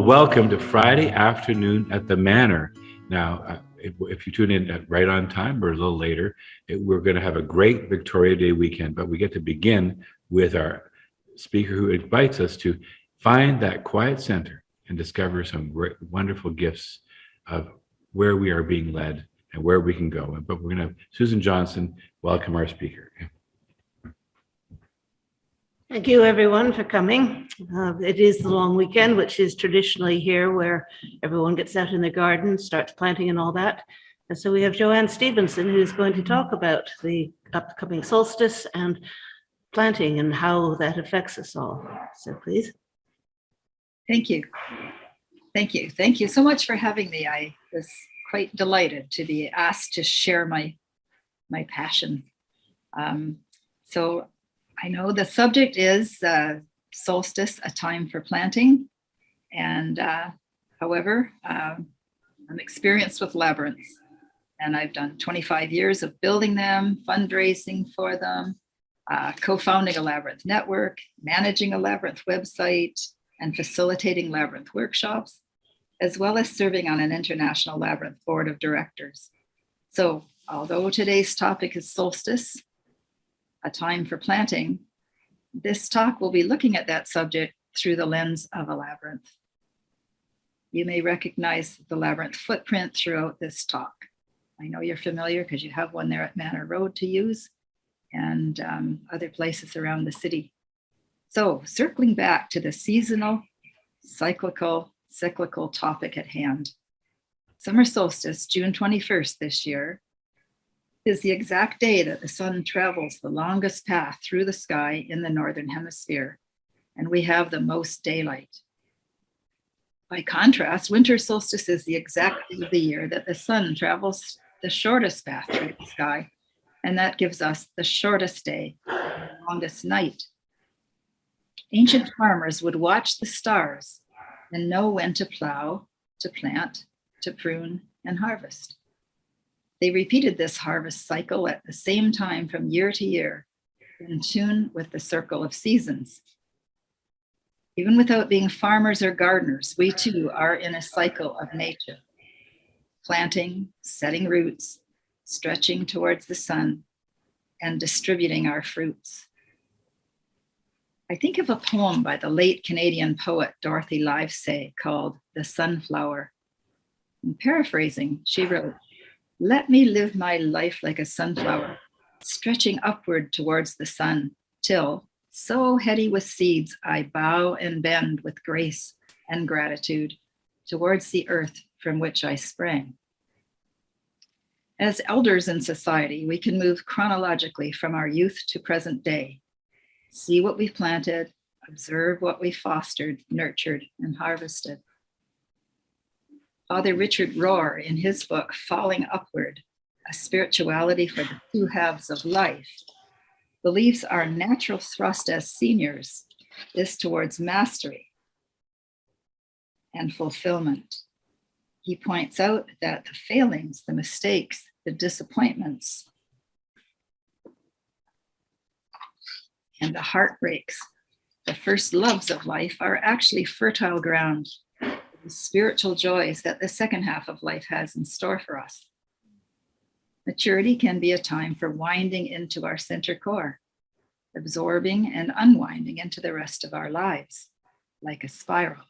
Welcome to Friday afternoon at the Manor. Now, if you tune in at right on time or a little later, we're going to have a great Victoria Day weekend, but we get to begin with our speaker who invites us to find that quiet center and discover some great, wonderful gifts of where we are being led and where we can go. But we're going to have Susan Johnson welcome our speaker. Thank you, everyone, for coming. It is the long weekend, which is traditionally here where everyone gets out in the garden, starts planting and all that. And so we have Jo Ann Stevenson, who's going to talk about the upcoming solstice and planting and how that affects us all. So please. Thank you. Thank you. Thank you so much for having me. I was quite delighted to be asked to share my passion. So I know the subject is solstice, a time for planting. And however, I'm experienced with labyrinths. And I've done 25 years of building them, fundraising for them, co-founding a labyrinth network, managing a labyrinth website, and facilitating labyrinth workshops, as well as serving on an international labyrinth board of directors. So although today's topic is solstice, a time for planting, this talk will be looking at that subject through the lens of a labyrinth. You may recognize the labyrinth footprint throughout this talk. I know you're familiar because you have one there at Manor Road to use and other places around the city. So circling back to the seasonal, cyclical topic at hand. Summer solstice, June 21st this year, is the exact day that the sun travels the longest path through the sky in the northern hemisphere, and we have the most daylight. By contrast, winter solstice is the exact day of the year that the sun travels the shortest path through the sky, and that gives us the shortest day, the longest night. Ancient farmers would watch the stars and know when to plow, to plant, to prune, and harvest. They repeated this harvest cycle at the same time from year to year, in tune with the circle of seasons. Even without being farmers or gardeners, we too are in a cycle of nature, planting, setting roots, stretching towards the sun, and distributing our fruits. I think of a poem by the late Canadian poet Dorothy Livesay called The Sunflower. In paraphrasing, she wrote, "Let me live my life like a sunflower, stretching upward towards the sun, till, so heady with seeds, I bow and bend with grace and gratitude towards the earth from which I sprang." As elders in society, we can move chronologically from our youth to present day, see what we planted, observe what we fostered, nurtured, and harvested. Father Richard Rohr, in his book, Falling Upward, A Spirituality for the Two Halves of Life, believes our natural thrust as seniors is towards mastery and fulfillment. He points out that the failings, the mistakes, the disappointments, and the heartbreaks, the first loves of life, are actually fertile ground, the spiritual joys that the second half of life has in store for us. Maturity can be a time for winding into our center core, absorbing and unwinding into the rest of our lives, like a spiral.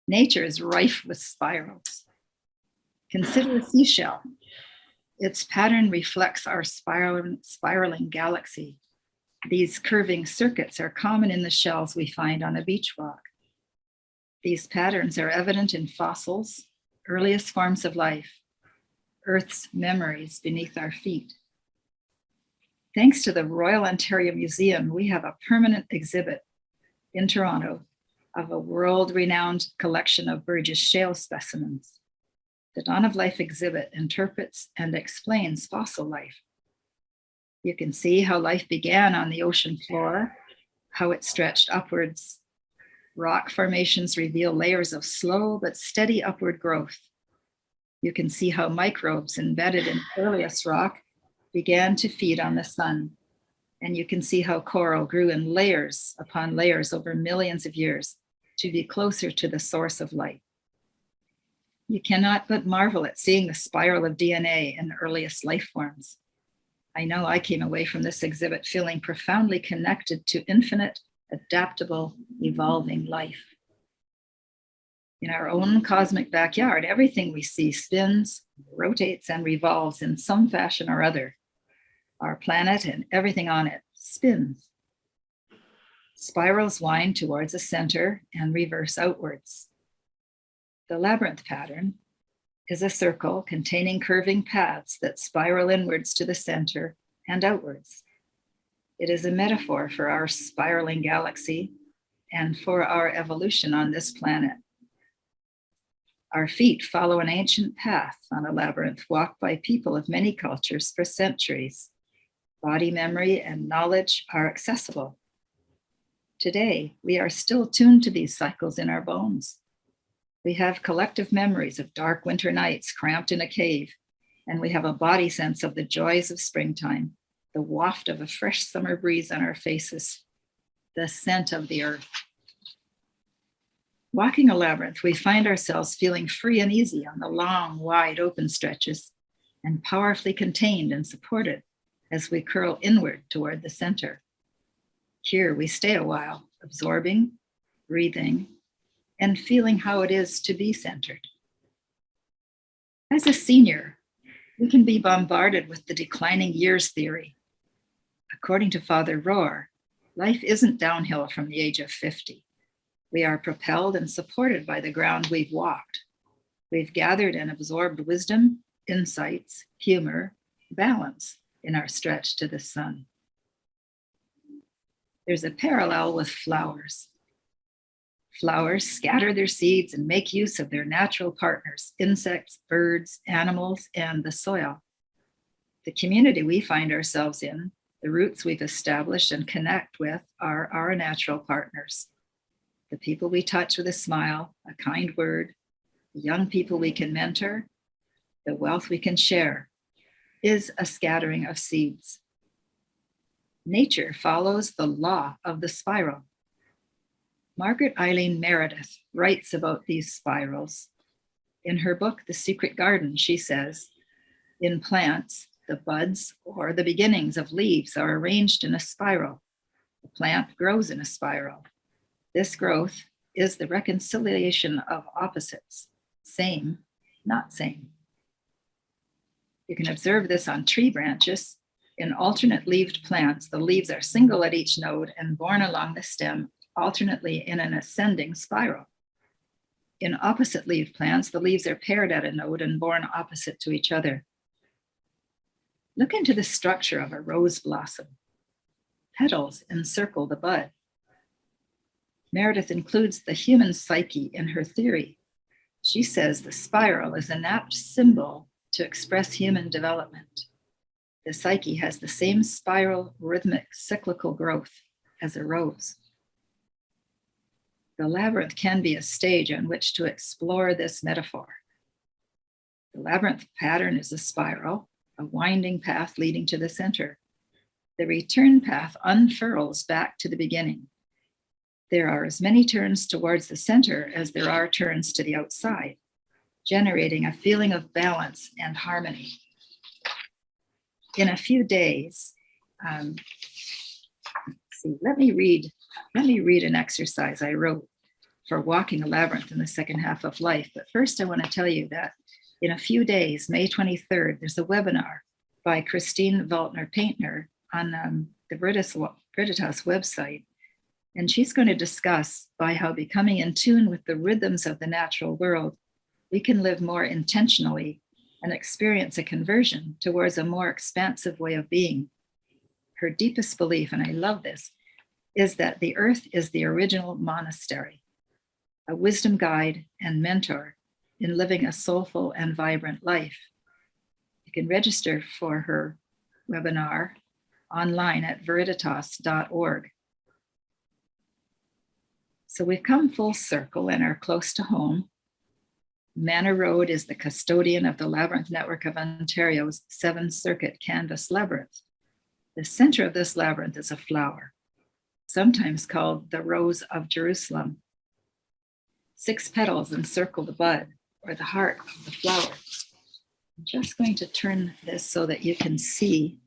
Nature is rife with spirals. Consider a seashell. Its pattern reflects our spiraling galaxy. These curving circuits are common in the shells we find on a beach rock. These patterns are evident in fossils, earliest forms of life, Earth's memories beneath our feet. Thanks to the Royal Ontario Museum, we have a permanent exhibit in Toronto of a world-renowned collection of Burgess Shale specimens. The Dawn of Life exhibit interprets and explains fossil life. You can see how life began on the ocean floor, how it stretched upwards. Rock formations reveal layers of slow but steady upward growth. You can see how microbes embedded in earliest rock began to feed on the sun. And you can see how coral grew in layers upon layers over millions of years to be closer to the source of light. You cannot but marvel at seeing the spiral of DNA in the earliest life forms. I know I came away from this exhibit feeling profoundly connected to infinite, adaptable, evolving life. In our own cosmic backyard, everything we see spins, rotates, and revolves in some fashion or other. Our planet and everything on it spins. Spirals wind towards a center and reverse outwards. The labyrinth pattern is a circle containing curving paths that spiral inwards to the center and outwards. It is a metaphor for our spiraling galaxy and for our evolution on this planet. Our feet follow an ancient path on a labyrinth walked by people of many cultures for centuries. Body memory and knowledge are accessible. Today, we are still tuned to these cycles in our bones. We have collective memories of dark winter nights cramped in a cave, and we have a body sense of the joys of springtime, the waft of a fresh summer breeze on our faces, the scent of the earth. Walking a labyrinth, we find ourselves feeling free and easy on the long, wide open stretches, and powerfully contained and supported as we curl inward toward the center. Here we stay a while, absorbing, breathing, and feeling how it is to be centered. As a senior, we can be bombarded with the declining years theory. According to Father Rohr, life isn't downhill from the age of 50. We are propelled and supported by the ground we've walked. We've gathered and absorbed wisdom, insights, humor, balance in our stretch to the sun. There's a parallel with flowers. Flowers scatter their seeds and make use of their natural partners, insects, birds, animals, and the soil. The community we find ourselves in, the roots we've established and connect with are our natural partners. The people we touch with a smile, a kind word, the young people we can mentor, the wealth we can share, is a scattering of seeds. Nature follows the law of the spiral. Margaret Eileen Meredith writes about these spirals. In her book, The Secret Garden, she says, in plants, the buds or the beginnings of leaves are arranged in a spiral. The plant grows in a spiral. This growth is the reconciliation of opposites, same, not same. You can observe this on tree branches. In alternate leaved plants, the leaves are single at each node and borne along the stem alternately in an ascending spiral. In opposite leaved plants, the leaves are paired at a node and borne opposite to each other. Look into the structure of a rose blossom. Petals encircle the bud. Meredith includes the human psyche in her theory. She says the spiral is an apt symbol to express human development. The psyche has the same spiral, rhythmic, cyclical growth as a rose. The labyrinth can be a stage on which to explore this metaphor. The labyrinth pattern is a spiral, a winding path leading to the center. The return path unfurls back to the beginning. There are as many turns towards the center as there are turns to the outside, generating a feeling of balance and harmony. In a few days, let me read an exercise I wrote for walking a labyrinth in the second half of life. But first, I want to tell you that in a few days, May 23rd, there's a webinar by Christine Waltner Paintner on the Veritas website. And she's going to discuss by how becoming in tune with the rhythms of the natural world, we can live more intentionally and experience a conversion towards a more expansive way of being. Her deepest belief, and I love this, is that the earth is the original monastery, a wisdom guide and mentor in living a soulful and vibrant life. You can register for her webinar online at veritas.org. So we've come full circle and are close to home. Manor Road is the custodian of the Labyrinth Network of Ontario's 7-circuit canvas labyrinth. The center of this labyrinth is a flower, sometimes called the Rose of Jerusalem. 6 petals encircle the bud or the heart of the flower. I'm just going to turn this so that you can see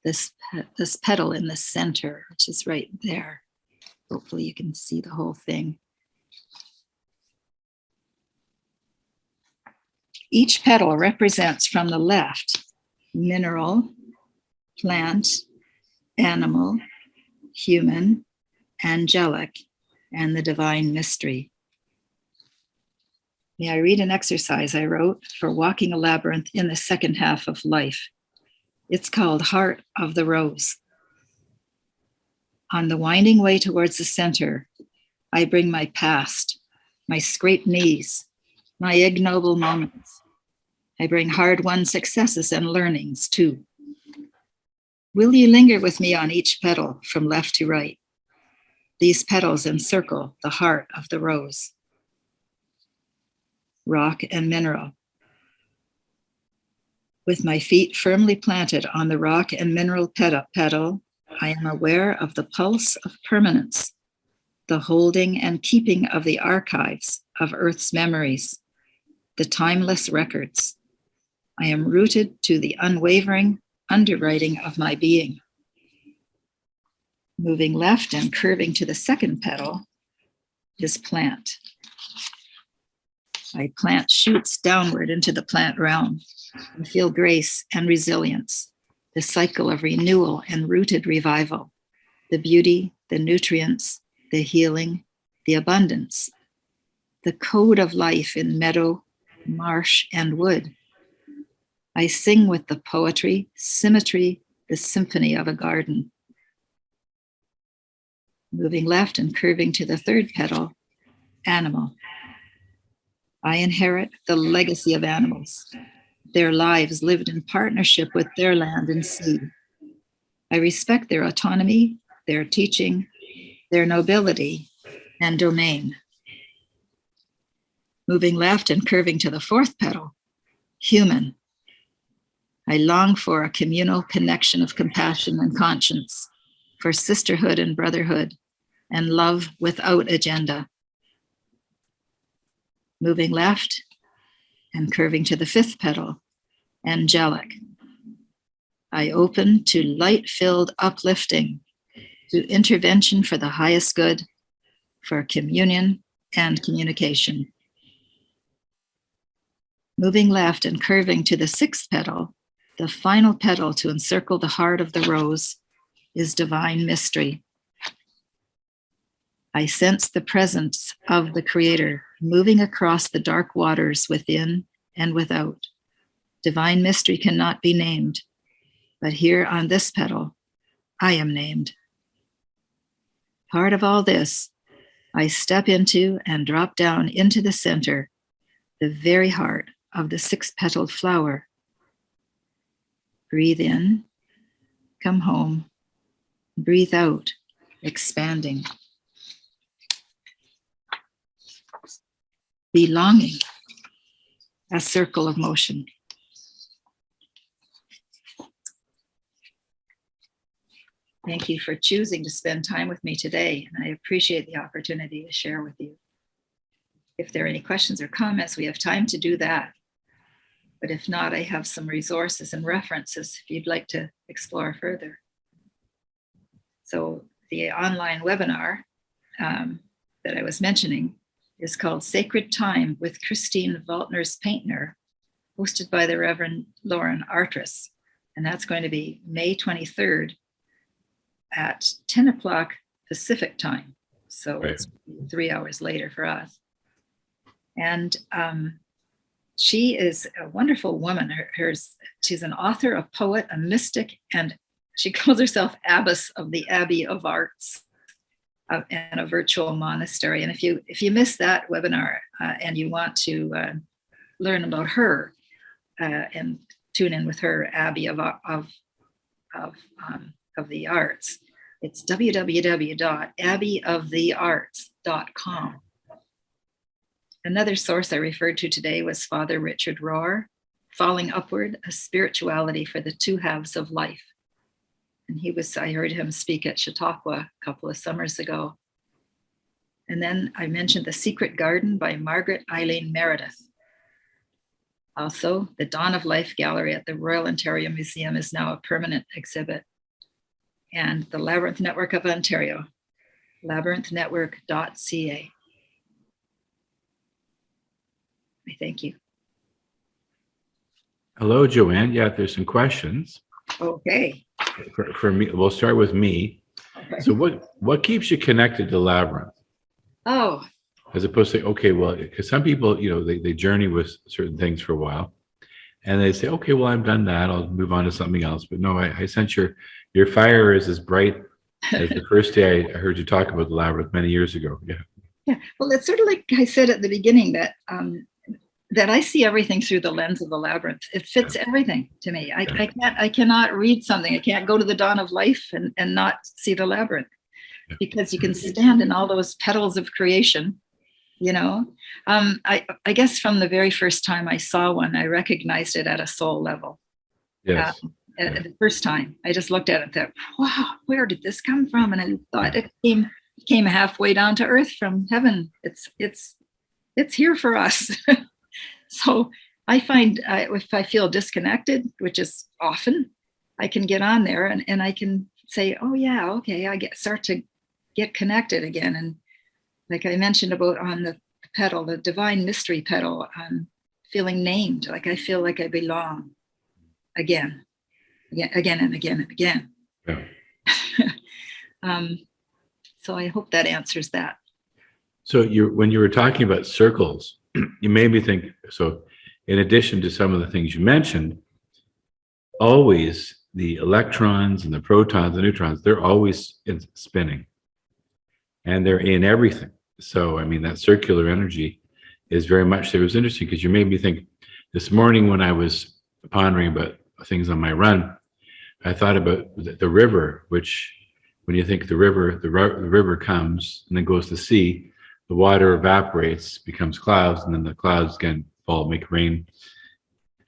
this petal in the center, which is right there. Hopefully you can see the whole thing. Each petal represents from the left mineral, plant, animal, human, angelic, and the divine mystery. May I read an exercise I wrote for walking a labyrinth in the second half of life? It's called Heart of the Rose. On the winding way towards the center, I bring my past, my scraped knees, my ignoble moments. I bring hard-won successes and learnings too. Will you linger with me on each petal from left to right? These petals encircle the heart of the rose. Rock and mineral. With my feet firmly planted on the rock and mineral petal, I am aware of the pulse of permanence, the holding and keeping of the archives of Earth's memories, the timeless records. I am rooted to the unwavering underwriting of my being. Moving left and curving to the second petal is plant. I plant shoots downward into the plant realm and feel grace and resilience, the cycle of renewal and rooted revival, the beauty, the nutrients, the healing, the abundance, the code of life in meadow, marsh, and wood. I sing with the poetry, symmetry, the symphony of a garden. Moving left and curving to the third petal, animal. I inherit the legacy of animals, their lives lived in partnership with their land and sea. I respect their autonomy, their teaching, their nobility, and domain. Moving left and curving to the fourth petal, human. I long for a communal connection of compassion and conscience, for sisterhood and brotherhood, and love without agenda. Moving left and curving to the fifth petal, angelic. I open to light-filled uplifting, to intervention for the highest good, for communion and communication. Moving left and curving to the sixth petal, the final petal to encircle the heart of the rose, is divine mystery. I sense the presence of the Creator moving across the dark waters within and without. Divine mystery cannot be named, but here on this petal, I am named. Part of all this, I step into and drop down into the center, the very heart of the six-petaled flower. Breathe in, come home, breathe out, expanding. Belonging, a circle of motion. Thank you for choosing to spend time with me today, and I appreciate the opportunity to share with you. If there are any questions or comments, we have time to do that. But if not, I have some resources and references if you'd like to explore further. So the online webinar that I was mentioning is called Sacred Time with Christine Waltner's Paintner, hosted by the Reverend Lauren Artris. And that's going to be May 23rd at 10 o'clock Pacific time. So right. It's 3 hours later for us. And she is a wonderful woman. She's an author, a poet, a mystic, and she calls herself Abbess of the Abbey of Arts and a virtual monastery. And if you missed that webinar and you want to learn about her and tune in with her, Abbey of the Arts, it's www.abbeyofthearts.com. Another source I referred to today was Father Richard Rohr, Falling Upward, A Spirituality for the Two Halves of Life. And I heard him speak at Chautauqua a couple of summers ago. And then I mentioned The Secret Garden by Margaret Eileen Meredith. Also, the Dawn of Life Gallery at the Royal Ontario Museum is now a permanent exhibit. And the Labyrinth Network of Ontario, labyrinthnetwork.ca. I thank you. Hello, Jo Ann. Yeah, there's some questions. Okay. For me, we'll start with me. Okay. So what keeps you connected to Labyrinth? Oh, As opposed to, okay, well, because some people, they journey with certain things for a while and they say, okay, well, I've done that. I'll move on to something else. But no, I sense your fire is as bright as the first day I heard you talk about the Labyrinth many years ago. Yeah. yeah. Well, it's sort of like I said at the beginning that that I see everything through the lens of the Labyrinth. It fits everything to me. I cannot read something. I can't go to the Dawn of Life and not see the Labyrinth, because you can stand in all those petals of creation. I guess from the very first time I saw one, I recognized it at a soul level. Yes. At the first time, I just looked at it and thought, wow, where did this come from? And I thought it came halfway down to earth from heaven. It's here for us. So I find if I feel disconnected, which is often, I can get on there and I can say, oh yeah, okay, start to get connected again. And like I mentioned about on the petal, the divine mystery petal, feeling named, like I feel like I belong again and again. Yeah. So I hope that answers that. So when you were talking about circles, you made me think, so in addition to some of the things you mentioned, always the electrons and the protons and neutrons, they're always spinning and they're in everything. So, I mean, that circular energy is very much there. It was interesting because you made me think this morning when I was pondering about things on my run, I thought about the river, which when you think the river comes and then goes to sea, the water evaporates, becomes clouds, and then the clouds again fall, make rain.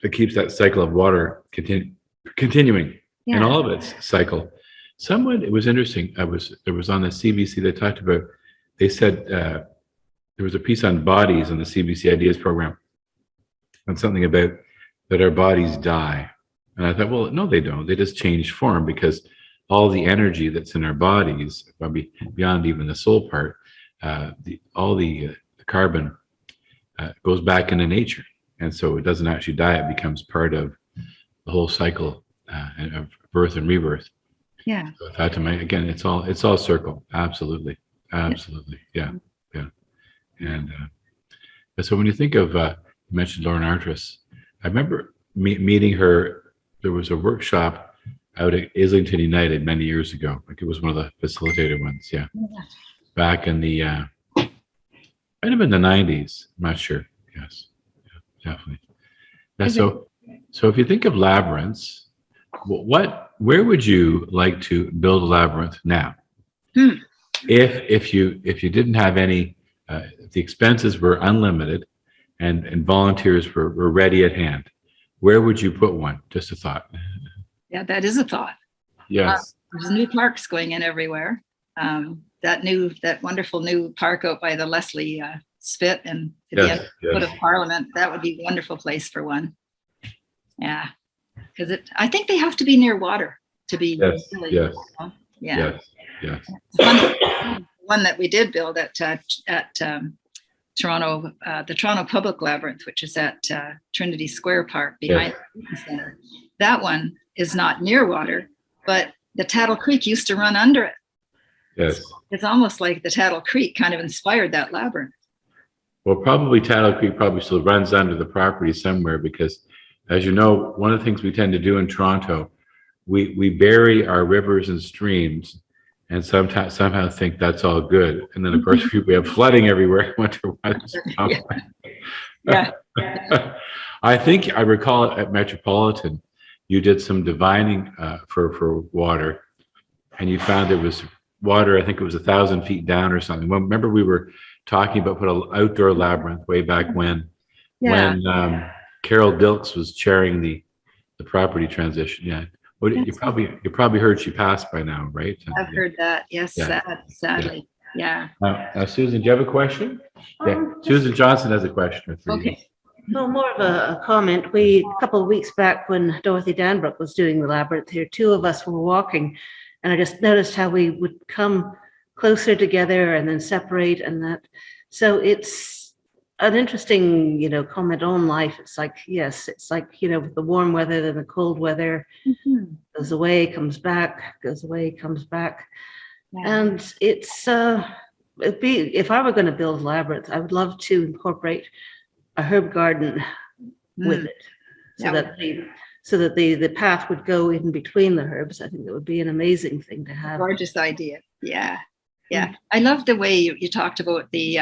It keeps that cycle of water continuing in all of its cycle. It was interesting. There was on the CBC, they talked about, they said there was a piece on bodies on the CBC Ideas program and something about that our bodies die. And I thought, well, no, they don't. They just change form because all the energy that's in our bodies, probably beyond even the soul part, all the carbon goes back into nature. And so it doesn't actually die. It becomes part of the whole cycle of birth and rebirth. Yeah. So I thought to again, it's all circle. Absolutely. Yeah. And so when you think of, you mentioned Lauren Artris, I remember meeting her. There was a workshop out at Islington United many years ago. Like it was one of the facilitated ones. Yeah. Back in the, might have been the 90s. I'm not sure. Yes. Yeah, definitely. Yeah, so if you think of labyrinths, where would you like to build a labyrinth now? If you didn't have any, if the expenses were unlimited and volunteers were ready at hand, where would you put one? Just a thought. Yeah, that is a thought. Yes. There's new parks going in everywhere. That wonderful new park out by the Leslie Spit and the foot of Parliament, that would be a wonderful place for one. Yeah, because I think they have to be near water to be really. Yes. Yeah. Yes. One that we did build at Toronto, the Toronto Public Labyrinth, which is at Trinity Square Park behind the Center. That one is not near water, but the Tattle Creek used to run under it. Yes. It's almost like the Tattle Creek kind of inspired that labyrinth. Well, probably Tattle Creek probably still runs under the property somewhere because, as you know, one of the things we tend to do in Toronto, we bury our rivers and streams and somehow think that's all good. And then, of course, we have flooding everywhere. I wonder why this Yeah. I think I recall at Metropolitan, you did some divining for water, and you found there was water, I think it was 1,000 feet down or something. Well, remember we were talking about put an outdoor labyrinth way back when Carol Dilks was chairing the property transition. Yeah. Well, you probably heard she passed by now, right? I've heard that. Yes, sadly. Yeah. Susan, do you have a question? Yeah, Susan Johnson has a question for you. Okay. Well, more of a comment. A couple of weeks back when Dorothy Danbrook was doing the Labyrinth here, two of us were walking, and I just noticed how we would come closer together and then separate and that. So it's an interesting, comment on life. It's like, yes, it's like, with the warm weather, then the cold weather Mhm. goes away, comes back, goes away, comes back. Yeah. And it's, if I were going to build Labyrinth, I would love to incorporate a herb garden with it, so That that the path would go in between the herbs. I think that would be an amazing thing to have. Gorgeous idea. Yeah. Yeah. I love the way you talked about the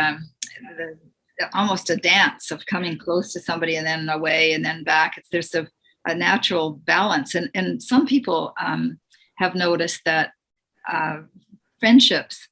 almost a dance of coming close to somebody and then away and then back. There's a natural balance. And some people have noticed that friendships,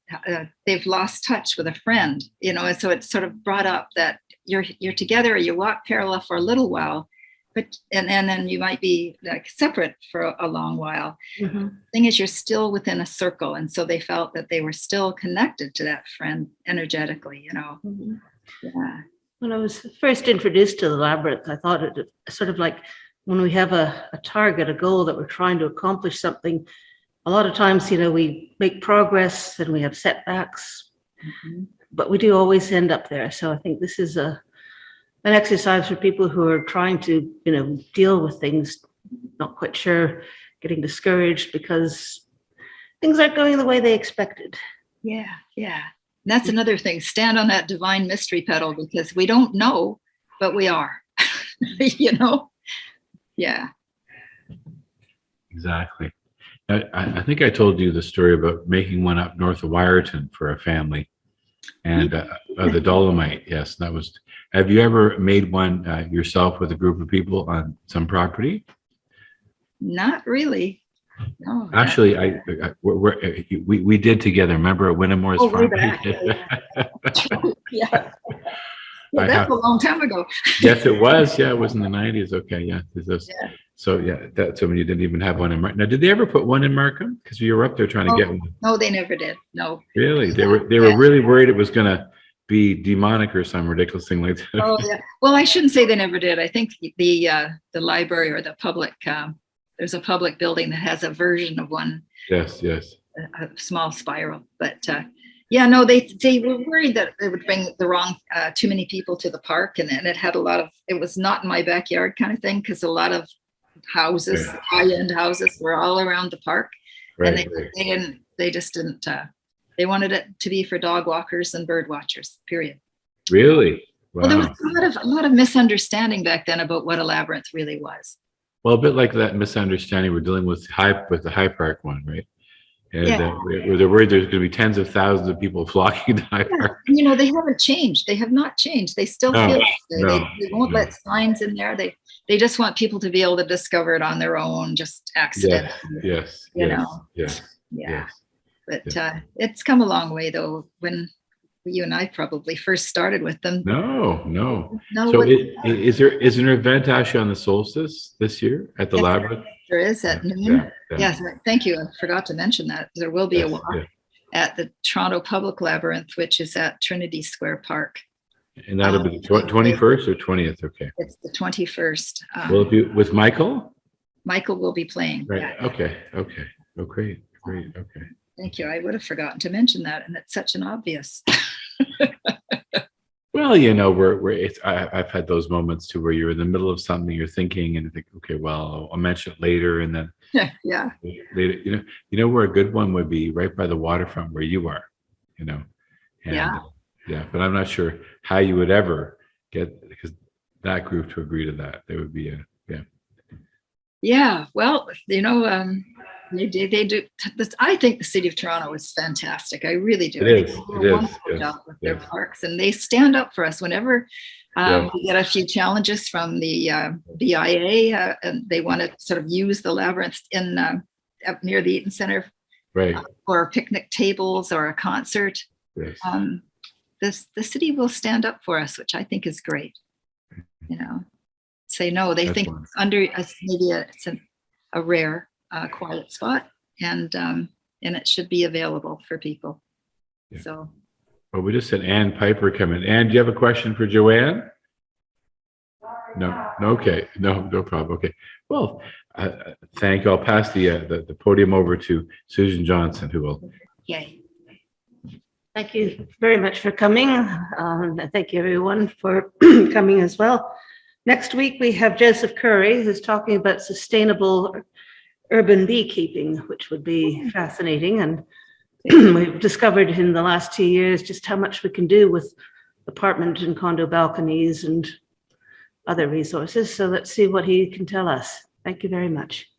they've lost touch with a friend, and so it's sort of brought up that you're together, you walk parallel for a little while, but and then you might be like separate for a long while. Mm-hmm. Thing is, you're still within a circle, and so they felt that they were still connected to that friend energetically. Mm-hmm. Yeah. When I was first introduced to the Labyrinth, I thought it sort of like when we have a target, a goal that we're trying to accomplish something. A lot of times, we make progress and we have setbacks, but we do always end up there. So I think this is an exercise for people who are trying to, deal with things, not quite sure, getting discouraged because things aren't going the way they expected. Yeah, yeah. And that's another thing. Stand on that divine mystery pedal, because we don't know, but we are. Yeah. Exactly. I think I told you the story about making one up north of Wyerton for a family, and the Dolomite. Yes, that was. Have you ever made one yourself with a group of people on some property? Not really. No. Actually, we did together. Remember at Winnemore's way farm? back. Yeah. Well, that's a long time ago. Yes, it was. Yeah, it was in the 90s. Okay, yeah. Yeah. So yeah, that's when you didn't even have one in Markham. Now, did they ever put one in Markham? Because you were up there trying to get one. No, they never did. No. Really? They were really worried it was going to be demonic or some ridiculous thing like that. Oh yeah. Well, I shouldn't say they never did. I think the library or the public, there's a public building that has a version of one. Yes. A small spiral, but yeah, no, they were worried that it would bring the wrong too many people to the park, and it had it was not in my backyard kind of thing, because a lot of houses, high-end houses, were all around the park, and they just didn't. They wanted it to be for dog walkers and bird watchers. Period. Really? Wow. Well, there was a lot of misunderstanding back then about what a labyrinth really was. Well, a bit like that misunderstanding we're dealing with the High Park one, right? And they're worried there's going to be tens of thousands of people flocking to High Park. And, they haven't changed. They have not changed. They still feel they won't let signs in there. They just want people to be able to discover it on their own, just accident. Yes. Yeah. But it's come a long way, though, when you and I probably first started with them. No. So is there an event actually on the solstice this year at the Labyrinth? There is at noon. Yes, thank you. I forgot to mention that. There will be a walk at the Toronto Public Labyrinth, which is at Trinity Square Park. And that'll be the 21st or 20th? Okay. It's the 21st. Will it be with Michael? Michael will be playing. Right. Yeah. Okay. Oh, great. Okay. Thank you. I would have forgotten to mention that, and it's such an obvious. Well, I've had those moments too where you're in the middle of something, you're thinking, and you think, okay, well, I'll mention it later, and then later, where a good one would be right by the waterfront where you are, and, but I'm not sure how you would ever get that group to agree to that. There would be well, they do this. I think the city of Toronto is fantastic. I really do. They do a wonderful job with their parks, and they stand up for us whenever we get a few challenges from the BIA, and they want to sort of use the labyrinth in up near the Eaton Center, right, or picnic tables or a concert. Yes. The city will stand up for us, which I think is great. Say no. They think maybe it's a rare, quiet spot, and it should be available for people. Yeah. So Well, we just had Ann Piper come in. Ann, do you have a question for Joanne? No. Okay. No problem. Okay. Well, thank you. I'll pass the podium over to Susan Johnson, who will. yay. Thank you very much for coming. And thank you everyone for coming as well. Next week, we have Joseph Curry, who's talking about sustainable urban beekeeping, which would be fascinating. And we've discovered in the last 2 years just how much we can do with apartment and condo balconies and other resources. So let's see what he can tell us. Thank you very much.